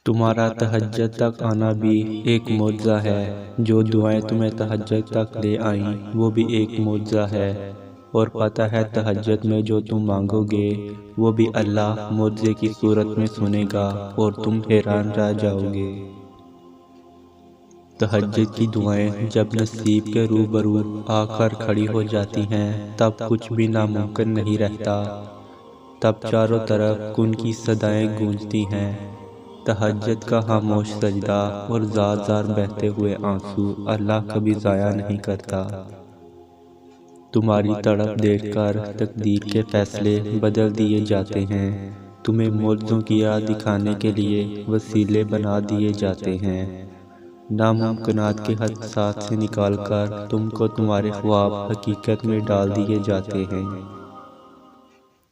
تمہارا تہجد تک آنا بھی ایک معجزہ ہے، جو دعائیں تمہیں تہجد تک لے آئیں وہ بھی ایک معجزہ ہے، اور پتہ ہے تہجد میں جو تم مانگو گے وہ بھی اللہ معجزے کی صورت میں سنے گا اور تم حیران رہ جاؤ گے۔ تہجد کی دعائیں جب نصیب کے روبرو آ کر کھڑی ہو جاتی ہیں تب کچھ بھی ناممکن نہیں رہتا، تب چاروں طرف کن کی صدائیں گونجتی ہیں۔ تہجد کا خاموش سجدہ اور زار زار بہتے ہوئے آنسو اللہ کبھی ضائع نہیں کرتا۔ تمہاری تڑپ دیکھ کر تقدیر کے فیصلے بدل دیے جاتے ہیں، تمہیں معجزوں کی راہ دکھانے کے لیے وسیلے بنا دیے جاتے ہیں، ناممکنات کے حدثات سے نکال کر تم کو تمہارے خواب حقیقت میں ڈال دیے جاتے ہیں۔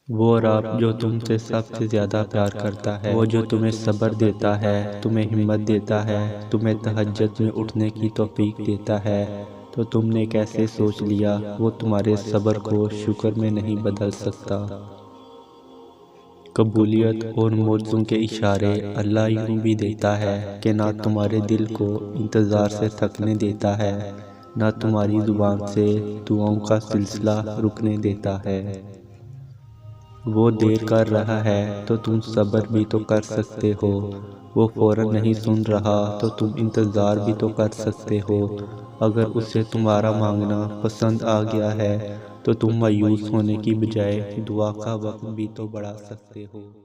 وہ رب جو تم سے سب سے زیادہ پیار کرتا ہے، وہ جو تمہیں صبر دیتا ہے، تمہیں ہمت دیتا ہے، تمہیں تہجد میں اٹھنے کی توفیق دیتا ہے، تو تم نے کیسے سوچ لیا وہ تمہارے صبر کو شکر میں نہیں بدل سکتا؟ قبولیت اور معجزوں کے اشارے اللہ یوں بھی دیتا ہے کہ نہ تمہارے دل کو انتظار سے تھکنے دیتا ہے، نہ تمہاری زبان سے دعاؤں کا سلسلہ رکنے دیتا ہے۔ وہ دیر کر رہا ہے تو تم صبر بھی تو کر سکتے ہو، وہ فوراً نہیں سن رہا تو تم انتظار بھی تو کر سکتے ہو، اگر اسے تمہارا مانگنا پسند آ گیا ہے تو تم مایوس ہونے کی بجائے دعا کا وقت بھی تو بڑھا سکتے ہو۔